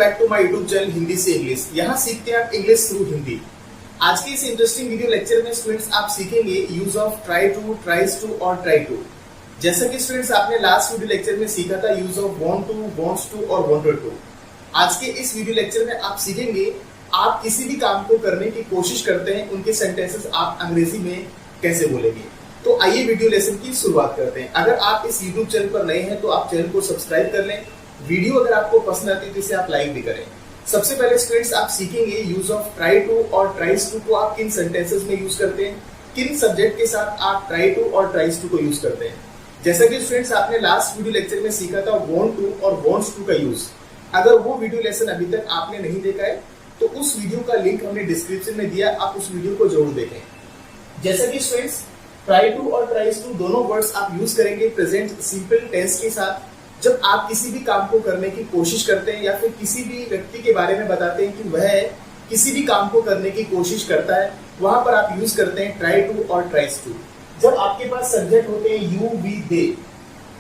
Back to my YouTube channel Hindi से English. यहाँ सीखते हैं आप इंग्लिश थ्रू हिंदी। आज के इस इंटरेस्टिंग वीडियो लेक्चर में स्टूडेंट्स आप सीखेंगे use of try to, tries to और ट्राई टू। जैसा कि स्टूडेंट्स आपने लास्ट वीडियो लेक्चर में सीखा था use of want to, wants to और वांटेड टू। आज के इस वीडियो लेक्चर में आप सीखेंगे आप किसी भी काम को करने की कोशिश करते हैं, उनके सेंटेंसेस आप अंग्रेजी में कैसे बोलेंगे। तो आइए वीडियो लेसन की शुरुआत करते हैं। अगर आप इस यूट्यूब चैनल पर नए हैं तो आप चैनल को सब्सक्राइब कर लें। वीडियो अगर आपको पसंद आती है तो इसे आप लाइक भी करें। सबसे पहले स्टूडेंट्स आप सीखेंगे यूज ऑफ ट्राई टू और ट्राइज टू को आप किन सेंटेंसेस में यूज करते हैं, किन सब्जेक्ट के साथ आप ट्राई टू और ट्राइज टू को यूज करते हैं। जैसा कि स्टूडेंट्स आपने लास्ट वीडियो लेक्चर में सीखा था वांट टू और वांट्स टू का यूज। अगर वो वीडियो लेसन अभी तक आपने नहीं देखा है तो उस वीडियो का लिंक हमने डिस्क्रिप्शन में दिया, आप उस वीडियो को जरूर देखें। जैसा कि स्टूडेंट्स ट्राई टू और ट्राइज टू दोनों वर्ड्स आप यूज करेंगे प्रेजेंट सिंपल टेंस के साथ। जब आप किसी भी काम को करने की कोशिश करते हैं या फिर किसी भी व्यक्ति के बारे में बताते हैं कि वह किसी भी काम को करने की कोशिश करता है, वहां पर आप यूज करते हैं ट्राई टू और ट्राइज टू। जब आपके पास सब्जेक्ट होते हैं यू, वी, दे,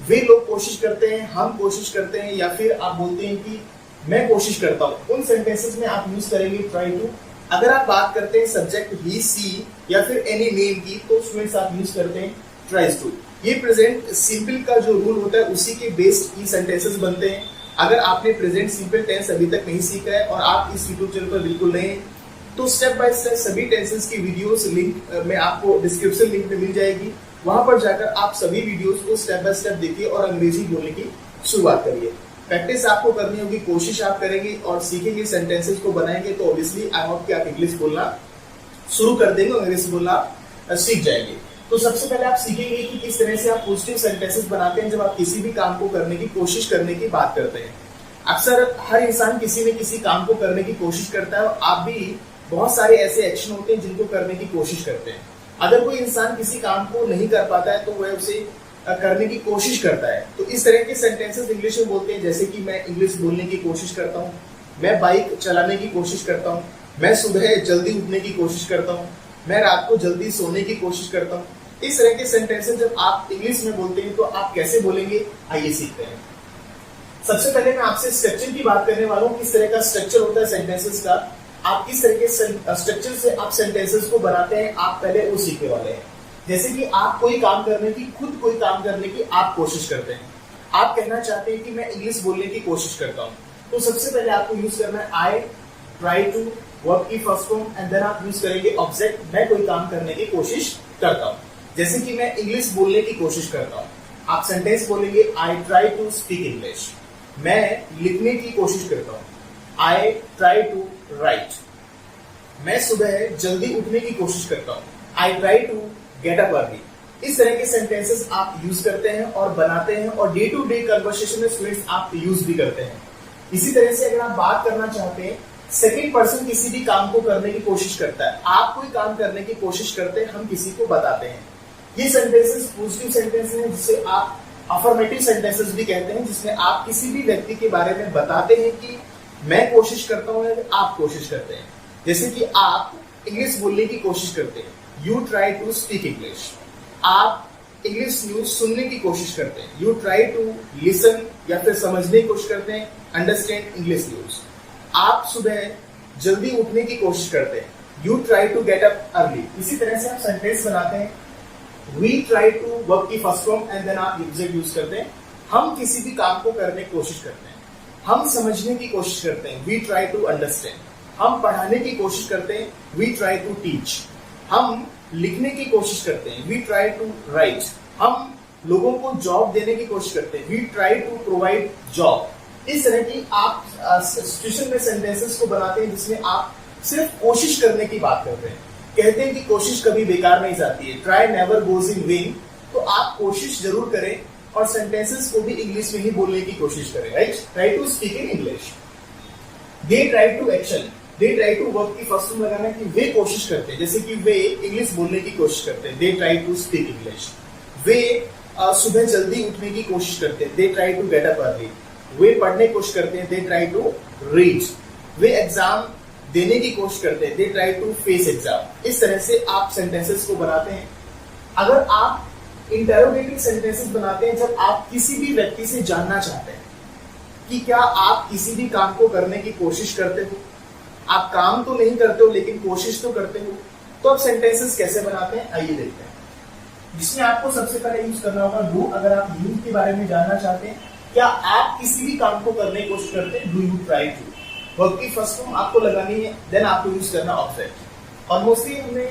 वे लोग कोशिश करते हैं, हम कोशिश करते हैं या फिर आप बोलते हैं कि मैं कोशिश करता हूं, उन सेंटेंसेस में आप यूज करेंगे ट्राई टू। अगर आप बात करते हैं सब्जेक्ट ही, सी या फिर एनी नेम की तो स्टूडेंट्स आप यूज करते हैं ट्राइज टू। ये प्रेजेंट सिंपल का जो रूल होता है उसी के बेस्ड ये सेंटेंसेस बनते हैं। अगर आपने प्रेजेंट सिंपल टेंस अभी तक नहीं सीखा है और आप इस यूट्यूब चैनल पर बिल्कुल नए हैं तो स्टेप बाय स्टेप सभी टेंसेस की वीडियोस लिंक में आपको डिस्क्रिप्शन लिंक में मिल जाएगी। वहां पर जाकर आप सभी वीडियोस को स्टेप बाय स्टेप देखिए और अंग्रेजी बोलने की शुरुआत करिए। प्रैक्टिस आपको करनी होगी, कोशिश आप करेंगे और सीखेंगे, सेंटेंसेस को बनाएंगे तो ऑब्वियसली आई होप कि आप इंग्लिश बोलना शुरू कर देंगे, अंग्रेजी बोलना सीख जाएंगे। तो सबसे पहले आप सीखेंगे कि किस तरह से आप पॉजिटिव सेंटेंसेस बनाते हैं जब आप किसी भी काम को करने की कोशिश करने की बात करते हैं। अक्सर हर इंसान किसी न किसी काम को करने की कोशिश करता है और आप भी बहुत सारे ऐसे एक्शन होते हैं जिनको करने की कोशिश करते हैं। अगर कोई इंसान किसी काम को नहीं कर पाता है तो वह उसे करने की कोशिश करता है। तो इस तरह के सेंटेंसेस इंग्लिश में बोलते हैं, जैसे कि मैं इंग्लिश बोलने की कोशिश करता हूँ, मैं बाइक चलाने की कोशिश करता हूँ, मैं सुबह जल्दी उठने की कोशिश करता हूँ, मैं रात को जल्दी सोने की कोशिश करता हूँ। इस तरह के सेंटेंसेस जब आप इंग्लिश में बोलते हैं तो आप कैसे बोलेंगे, आइए सीखते हैं। सबसे पहले मैं आपसे स्ट्रक्चर की बात करने वाला हूँ, किस तरह का स्ट्रक्चर होता है सेंटेंसेस का, आप किस तरह के स्ट्रक्चर से आप सेंटेंसेस को बनाते हैं, आप पहले वो सीखने वाले हैं। जैसे कि आप कोई काम करने की, खुद कोई काम करने की आप कोशिश करते हैं, आप कहना चाहते हैं कि मैं इंग्लिश बोलने की कोशिश करता हूँ, तो सबसे पहले आपको यूज करना है आई ट्राई टू, वर्ब की फर्स्ट फॉर्म एंड देन आप यूज करेंगे ऑब्जेक्ट, मैं कोई काम करने की कोशिश करता हूँ। जैसे कि मैं इंग्लिश बोलने की कोशिश करता हूँ, आप सेंटेंस बोलेंगे I try to speak English. मैं लिखने की कोशिश करता हूँ, आई ट्राई टू राइट। मैं सुबह जल्दी उठने की कोशिश करता हूँ, I try to get up early. इस तरह के सेंटेंसेस आप यूज करते हैं और बनाते हैं और डे टू डे कन्वर्सेशन में स्टूडेंट्स आप यूज भी करते हैं। इसी तरह से अगर आप बात करना चाहते हैं, सेकंड पर्सन किसी भी काम को करने की कोशिश करता है, आप कोई काम करने की कोशिश करते हैं, हम किसी को बताते हैं। ये सेंटेंसेस पॉजिटिव सेंटेंसेस हैं जिसे आप अफर्मेटिव सेंटेंसेस भी कहते हैं, जिसमें आप किसी भी व्यक्ति के बारे में बताते हैं कि मैं कोशिश करता हूं या आप कोशिश करते हैं। जैसे कि आप इंग्लिश बोलने की कोशिश करते हैं, you try to speak English. आप इंग्लिश न्यूज सुनने की कोशिश करते हैं, यू ट्राई टू लिसन या फिर समझने की कोशिश करते हैं, अंडरस्टैंड इंग्लिश न्यूज। आप सुबह जल्दी उठने की कोशिश करते हैं, you try to get up early. इसी तरह से आप सेंटेंस बनाते हैं, वी ट्राई टू, वर्ब की फर्स्ट फॉर्म एंड देन आप ऑब्जेक्ट यूज करते हैं। हम किसी भी काम को करने की कोशिश करते हैं, हम समझने की कोशिश करते हैं, वी ट्राई टू अंडरस्टैंड। हम पढ़ाने की कोशिश करते हैं, वी ट्राई टू टीच। हम लिखने की कोशिश करते हैं, वी ट्राई टू राइट। हम लोगों को जॉब देने की कोशिश करते हैं, we try to provide job. इस तरह की आप सिचुएशन में सेंटेंसेस को बनाते हैं जिसमें आप सिर्फ कोशिश करने की बात करते हैं। कहते हैं कि कोशिश कभी बेकार नहीं जाती है, try never goes in when. तो आप कोशिश जरूर करें और सेंटेंसेस को भी इंग्लिश में ही बोलने की कोशिश करें, right. Try to speak in English. They try to action, they try to, verb की फर्स्ट फॉर्म लगाना है कि वे कोशिश करते हैं, जैसे कि वे इंग्लिश बोलने की कोशिश करते हैं, they try to speak English. वे सुबह जल्दी उठने की कोशिश करते हैं, they try to get up early. वे पढ़ने की कोशिश करते हैं, दे ट्राई टू रीड। वे एग्जाम देने की कोशिश करते हैं, they try to face exam. इस तरह से आप सेंटेंसेस को बनाते हैं। अगर आप इंटरोगेटिव सेंटेंसेस बनाते हैं जब आप किसी भी व्यक्ति से जानना चाहते हैं, कि क्या आप किसी भी काम को करने की कोशिश करते हो? आप काम तो नहीं करते हो लेकिन कोशिश तो करते हो। तो अब सेंटेंसेस कैसे बनाते हैं आइए देखते हैं। जिसमें आपको सबसे पहले यूज करना होगा डू। अगर आप यूज के बारे में जानना चाहते हैं, क्या आप किसी भी काम को करने की कोशिश करते हैं, do you try to. Verb की फर्स्ट फॉर्म आपको लगानी है, देन आपको यूज करना ऑब्जेक्ट। और मोस्टली हमने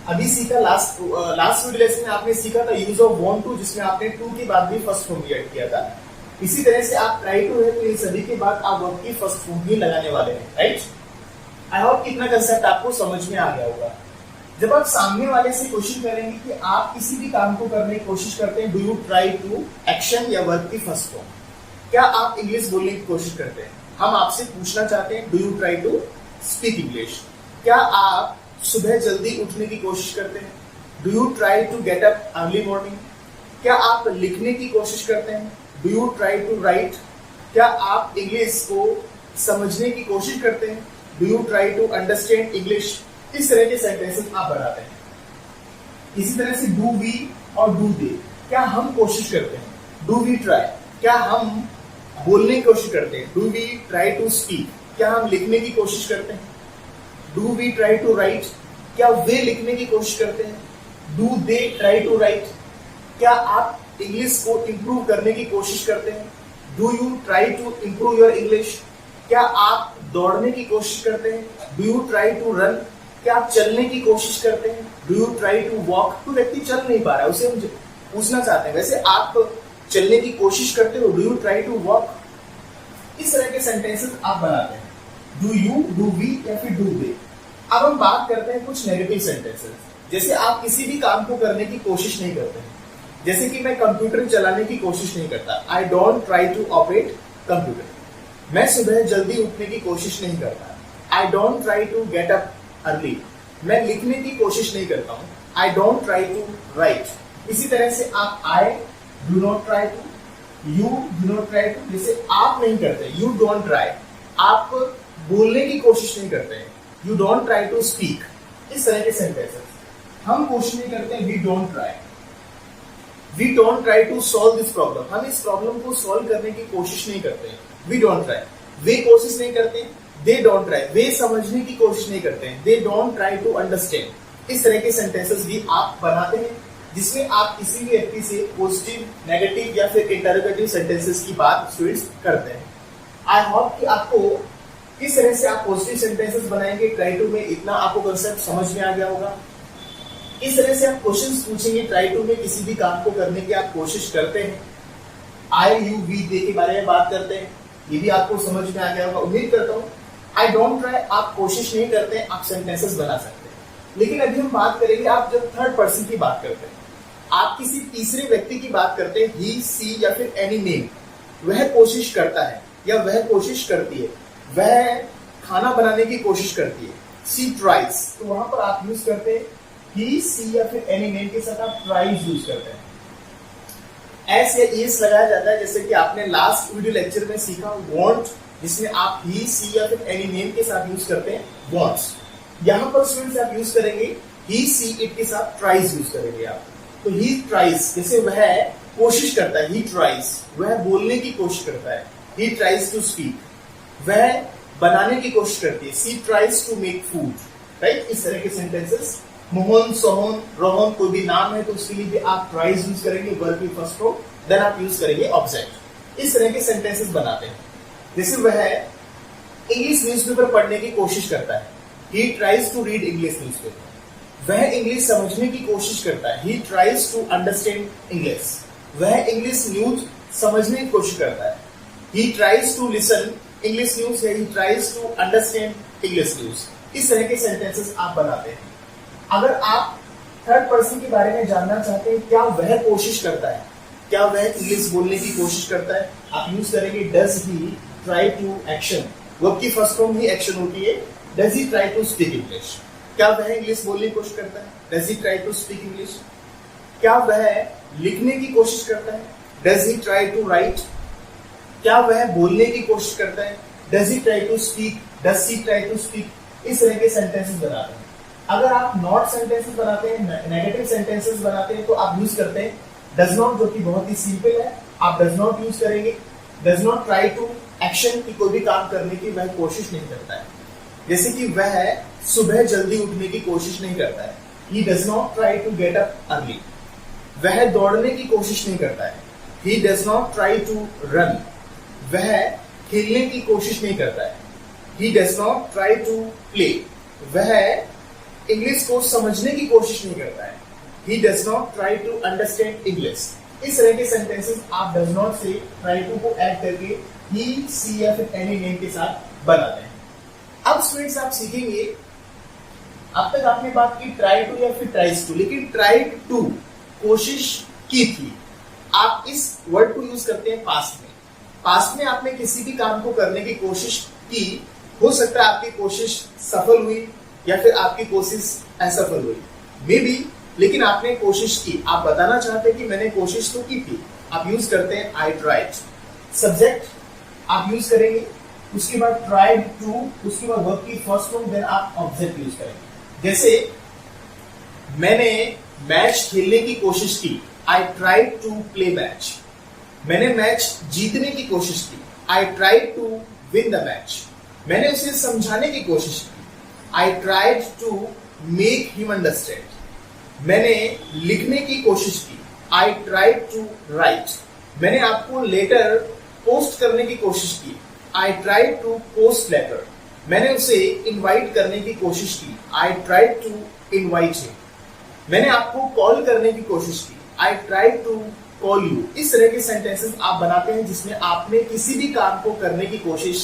अभी सीखा लास्ट वीडियो लेसन में आपने सीखा था यूज ऑफ वांट टू, जिसमें आपने टू के बाद भी फर्स्ट फॉर्म ऐड किया था। इसी तरह से आप ट्राई टू है तो ये सभी के बाद आप वर्ब की फर्स्ट फॉर्म ही लगाने वाले हैं, राइट। आई होप कितना कंसेप्ट आपको समझ में आ गया होगा। जब आप सामने वाले से क्वेश्चन करेंगे कि आप किसी भी काम को करने की कोशिश करते हैं, do you try to, action या वर्ब की फर्स्ट फॉर्म। क्या आप इंग्लिश बोलने की कोशिश करते हैं? हम आपसे पूछना चाहते हैं do you try to speak English. क्या आप सुबह जल्दी उठने की कोशिश करते हैं? Do you try to get up early morning. क्या आप लिखने की कोशिश करते हैं? Do you try to write. क्या आप इंग्लिश को समझने की कोशिश करते हैं? Do you try to understand English. इस तरह के सेंटेंसेस आप बनाते हैं। इसी तरह से डू वी और डू दे, क्या हम कोशिश करते हैं? Do we try. क्या हम बोलने की कोशिश करते हैं? Do we try to speak. क्या हम लिखने की कोशिश करते हैं? Do we try to write. क्या वे लिखने की कोशिश करते हैं? Do they try to write. क्या आप इंग्लिश को इंप्रूव करने की कोशिश करते हैं? Do you try to improve your English. क्या आप दौड़ने की कोशिश करते हैं? Do you try to run. क्या आप चलने की कोशिश करते हैं? Do you try to walk. तो व्यक्ति चल नहीं पा रहा है, उसे हम पूछना चाहते हैं वैसे आप चलने की कोशिश करते हो, do you try to walk. इस तरह के सेंटेंसेस आप बनाते हैं, डू यू, डू वी या फिर डू दे। अब हम बात करते हैं कुछ नेगेटिव सेंटेंसेस। जैसे आप किसी भी काम को करने की कोशिश नहीं करते हैं, जैसे कि मैं कंप्यूटर चलाने की कोशिश नहीं करता, I don't try to operate computer. मैं सुबह जल्दी उठने की कोशिश नहीं करता, I don't try to get up early. मैं लिखने की कोशिश नहीं करता हूं, I don't try to write. इसी तरह से आप I do not try to, you do not try to. जैसे आप नहीं करते, यू डोंट ट्राई। आप बोलने की कोशिश नहीं करते हैं, you don't try to speak. इस तरह के सेंटेंसेस हम कोशिश नहीं करते हैं, we don't try. We don't try to solve this problem. हम इस प्रॉब्लम को सॉल्व करने की कोशिश नहीं करते हैं, वी डोंट ट्राई। वे कोशिश नहीं करते, दे डोंट ट्राई। वे समझने की कोशिश नहीं करते हैं, they don't try to understand. इस तरह के सेंटेंसेस भी आप बनाते हैं, जिसमें आप किसी भी व्यक्ति से पॉजिटिव, नेगेटिव या फिर इंटरोगेटिव सेंटेंसेस की बात स्टूडेंट्स करते हैं। आई होप कि आपको किस तरह से आप पॉजिटिव सेंटेंसेस बनाएंगे ट्राई टू में, इतना आपको कंसेप्ट समझ में आ गया होगा। इस तरह से आप क्वेश्चंस पूछेंगे ट्राई टू में, किसी भी काम को करने की आप कोशिश करते हैं। आई यू वी दे के बारे में बात करते हैं, ये भी आपको समझ में आ गया होगा उम्मीद करता हूँ। आई डोंट ट्राई आप कोशिश नहीं करते, आप सेंटेंसेस बना सकते हैं। लेकिन अभी हम बात करेंगे आप जब थर्ड पर्सन की बात करते हैं, आप किसी तीसरे व्यक्ति की बात करते हैं, ही सी या फिर एनी नेम। वह कोशिश करता है या वह कोशिश करती है, वह खाना बनाने की कोशिश करती है, सी ट्राइज। तो वहां पर आप यूज करते हैं ही सी या फिर एनी नेम के साथ आप ट्राइज यूज करते हैं। एस या ईएस लगाया जाता है, जैसे कि आपने लास्ट वीडियो लेक्चर में सीखा वांट, जिसमें आप ही सी या फिर एनी नेम के साथ यूज करते हैं वांट्स। यहां पर स्टूडेंट्स आप यूज करेंगे ही सी इट के साथ ट्राइज यूज करेंगे आप। तो ही ट्राइज, जैसे वह कोशिश करता है, ही ट्राइज, वह बोलने की कोशिश करता है, ही ट्राइज टू स्पीक, वह बनाने की कोशिश करती है, she tries to make food, right. इस तरह के सेंटेंसेस, मोहन, सोहन, रोहन, कोई भी नाम है तो उसके लिए भी आप ट्राइज यूज करेंगे वर्ब की फर्स्ट फॉर्म, देन आप यूज करेंगे ऑब्जेक्ट। इस तरह के सेंटेंसेस बनाते हैं। जैसे वह इंग्लिश न्यूज़पेपर पढ़ने की कोशिश करता है, he tries to read English newspaper. वह इंग्लिश समझने की कोशिश करता है, he tries to understand English. वह इंग्लिश न्यूज समझने की कोशिश करता है, he tries to listen English news है, he tries to understand English news. इस तरह के सेंटेंसेस आप बनाते हैं। अगर आप थर्ड पर्सन के बारे में जानना चाहते हैं, क्या वह कोशिश करता है, क्या वह इंग्लिश बोलने की कोशिश करता है, आप यूज करेंगे does he try to action. Verb की फर्स्ट फॉर्म ही एक्शन होती है, does he try to speak English. क्या वह इंग्लिश बोलने की कोशिश करता है, does he try to speak English. क्या वह लिखने की कोशिश करता है, does he try to write. क्या वह बोलने की कोशिश करता है, does he try to speak, does he try to speak. इस तरह के सेंटेंसेस बनाते हैं। अगर आप नॉट सेंटेंसेस बनाते हैं, नेगेटिव सेंटेंसेस बनाते हैं, तो आप यूज करते हैं डज नॉट, जो कि बहुत ही सिंपल है। आप डज नॉट यूज करेंगे, does not try to, action की कोई भी काम करने की वह कोशिश नहीं करता है। जैसे कि वह सुबह जल्दी उठने की कोशिश नहीं करता है। He does not try to get up early. वह दौड़ने की कोशिश नहीं करता है। He does not try to run. वह खेलने की कोशिश नहीं करता है। He does not try to play. वह इंग्लिश को समझने की कोशिश नहीं करता है। He does not try to understand English. इस तरह के सेंटेंसेस आप does not से try to को ऐड करके he, she या फिर any name के साथ बनाते हैं। अब स्टूडेंट्स आप सीखेंगे, अब तक आपने बात की try to या फिर tries to, लेकिन tried to कोशिश की थी, आप इस वर्ड को यूज करते हैं पास्ट में। पास्ट में आपने किसी भी काम को करने की कोशिश की, हो सकता है आपकी कोशिश सफल हुई या फिर आपकी कोशिश असफल हुई, मे बी, लेकिन आपने कोशिश की। आप बताना चाहते हैं कि मैंने कोशिश तो की थी, आप यूज करते हैं आई ट्राइड। सब्जेक्ट आप यूज करेंगे, उसके बाद ट्राइड टू, उसके बाद वर्ब की फर्स्ट फॉर्म, देन आप ऑब्जेक्ट यूज करेंगे। जैसे मैंने मैच खेलने की कोशिश की, I tried to play match. मैंने मैच जीतने की कोशिश की, I tried to win the match. मैंने उसे समझाने की कोशिश की, I tried to make him understand. मैंने लिखने की कोशिश की, आई ट्राइड टू राइट। मैंने आपको लेटर पोस्ट करने की कोशिश की, I tried to post letter. मैंने उसे इनवाइट करने की कोशिश की, I tried to invite him. मैंने आपको कॉल करने की कोशिश की, I tried to call you. इस तरह के सेंटेंसेस आप बनाते हैं जिसमें आपने किसी भी काम को करने की कोशिश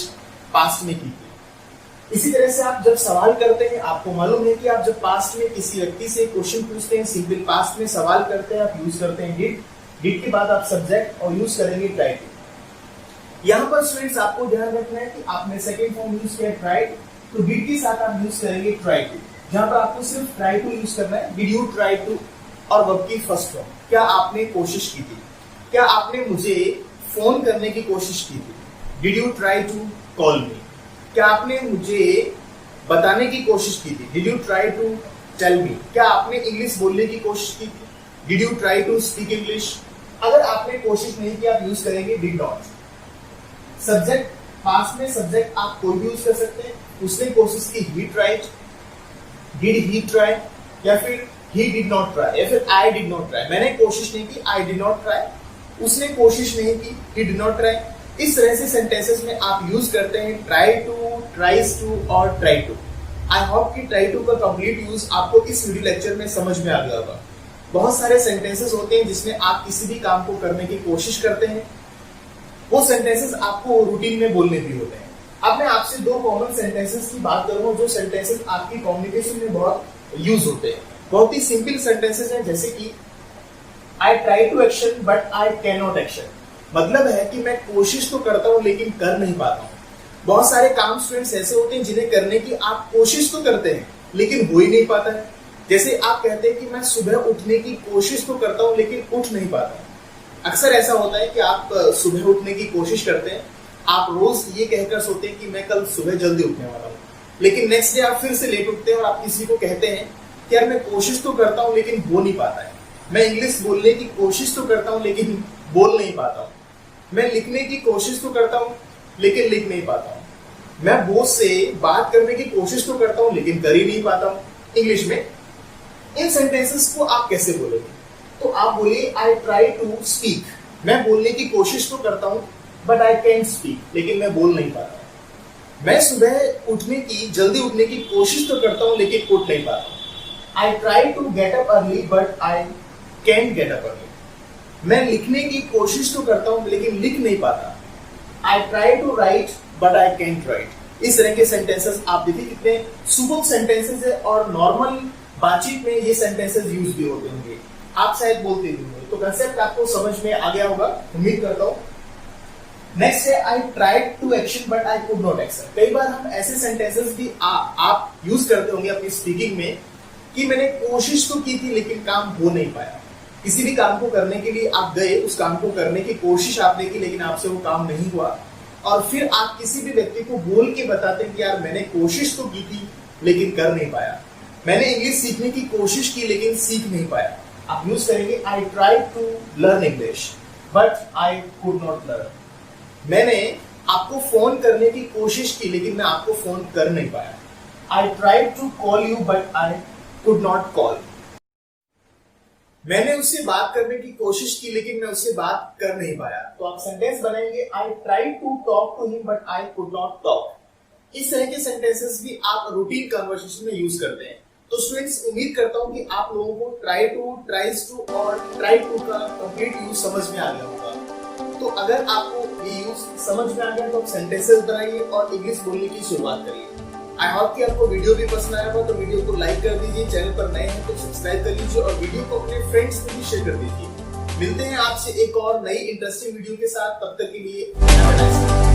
पास्ट में की थी। इसी तरह से आप जब सवाल करते हैं, आपको मालूम है कि आप जब पास्ट में किसी व्यक्ति से क्वेश्चन पूछते हैं, सिंपल पास्ट में सवाल करते हैं, आप यूज करते हैं डिड। डिड के बाद आप सब्जेक्ट और यूज करेंगे ट्राई टू। यहाँ पर स्टूडेंट्स आपको ध्यान रखना है कि आपने सेकेंड फॉर्म यूज किया ट्राइड, तो डिड के साथ आप यूज करेंगे ट्राई टू। जहां पर आपको सिर्फ ट्राई टू यूज करना है, डिड यू ट्राई टू, और वर्ब की फर्स्ट फॉर्म, क्या आपने कोशिश की थी, क्या आपने मुझे फोन करने की कोशिश की थी, did you try to call me. क्या आपने मुझे बताने की कोशिश की थी, did you try to tell me. क्या आपने इंग्लिश बोलने की कोशिश की थी, did you try to speak English. अगर आपने कोशिश नहीं की, आप यूज करेंगे डिड नॉट। सब्जेक्ट, पास्ट में सब्जेक्ट आप कोई भी यूज कर सकते हैं। उसने कोशिश की, he tried, did he try, या फिर ही डिड नॉट ट्राई, या फिर आई डिड नॉट ट्राई। मैंने कोशिश नहीं की, आई डिड नॉट ट्राई। उसने कोशिश नहीं की, ही डिड नॉट ट्राई। इस तरह से सेंटेंसेस में आप यूज करते हैं ट्राई टू, ट्राइज टू और ट्राई टू। आई होप कि ट्राई टू का कंप्लीट यूज आपको इस वीडियो लेक्चर में समझ में आ गया होगा। बहुत सारे सेंटेंसेस होते हैं जिसमें आप किसी भी काम को करने की कोशिश करते हैं, वो सेंटेंसेस आपको रूटीन में बोलने भी होते हैं। अब मैं आपसे दो कॉमन सेंटेंसेस की बात करूंगा जो सेंटेंसेस आपकी कम्युनिकेशन में बहुत यूज होते हैं। बहुत ही सिंपल सेंटेंसेस हैं, जैसे कि I try to action but I can not action. मतलब है कि मैं कोशिश तो करता हूं लेकिन कर नहीं पाता हूं। बहुत सारे काम स्टूडेंट्स ऐसे होते हैं जिन्हें करने की आप कोशिश तो करते हैं लेकिन हो ही नहीं पाता है। जैसे आप कहते हैं कि मैं सुबह उठने की कोशिश तो करता हूं लेकिन उठ नहीं पाता। अक्सर ऐसा होता है कि आप सुबह उठने की कोशिश करते हैं, आप रोज ये कहकर सोते हैं कि मैं कल सुबह जल्दी उठने वाला हूँ, लेकिन नेक्स्ट डे आप फिर से लेट उठते हैं और आप किसी को कहते हैं कि यार मैं कोशिश तो करता हूँ लेकिन हो नहीं पाता है। मैं इंग्लिश बोलने की कोशिश तो करता हूँ लेकिन बोल नहीं पाता हूँ। मैं लिखने की कोशिश तो करता हूँ लेकिन लिख नहीं पाता हूँ। मैं बॉस से बात करने की कोशिश तो करता हूँ लेकिन कर ही नहीं पाता हूँ इंग्लिश में। इन सेंटेंसेस को आप कैसे बोलेंगे? तो आप बोलिए आई ट्राई टू स्पीक। मैं बोलने की कोशिश तो करता हूँ बट आई कैन स्पीक, लेकिन मैं बोल नहीं पाता। मैं सुबह उठने की, जल्दी उठने की कोशिश तो करता हूँ लेकिन उठ नहीं पाता। I try to get up early but I can get up early. मैं लिखने की कोशिश तो करता हूं लेकिन लिख नहीं पाता। I try to write but I can't write. इस तरह के सेंटेंसेस आप देखिए कितने सुपर सेंटेंसेस है, और नॉर्मल बातचीत में ये सेंटेंसेस यूज भी होते होंगे, आप शायद बोलते भी होंगे। तो कंसेप्ट आपको समझ में आ गया होगा, उम्मीद करता हूं। नेक्स्ट है I tried to action but I could not action. कई बार हम ऐसे सेंटेंसेस भी आप यूज करते होंगे अपनी स्पीकिंग में कि मैंने कोशिश तो की थी लेकिन काम हो नहीं पाया। किसी भी काम को करने के लिए आप गए, उस काम को करने की कोशिश आपने की लेकिन आपसे वो काम नहीं हुआ, और फिर आप किसी भी व्यक्ति को बोल के बताते हैं कि यार मैंने कोशिश तो की थी लेकिन कर नहीं पाया। मैंने इंग्लिश सीखने की कोशिश की लेकिन सीख नहीं पाया। आप यूज करेंगे I tried to learn English but I could not learn. मैंने आपको फोन करने की कोशिश की लेकिन मैं आपको फोन कर नहीं पाया। I tried to call you but I could not call. मैंने उससे बात करने की कोशिश की लेकिन मैं उससे बात कर नहीं पाया। तो आप सेंटेंस बनाएंगे I tried to talk to him but I could not talk. इस तरह के सेंटेंसेस भी आप रूटीन कन्वर्सेशन में यूज करते हैं। तो स्टूडेंट्स, उम्मीद करता हूं कि आप लोगों को ट्राई टू, ट्राइज टू और ट्राई टू का कंप्लीट यूज समझ में आ गया होगा। तो अगर आपको ये यूज समझ में आ गया तो आप सेंटेंसेस बनाइए और इंग्लिश बोलने की शुरुआत करिए। आई होप कि आपको वीडियो भी पसंद आया होगा, तो वीडियो को लाइक कर दीजिए, चैनल पर नए हैं तो सब्सक्राइब कर लीजिए और वीडियो को अपने फ्रेंड्स में भी शेयर कर दीजिए। मिलते हैं आपसे एक और नई इंटरेस्टिंग वीडियो के साथ, तब तक के लिए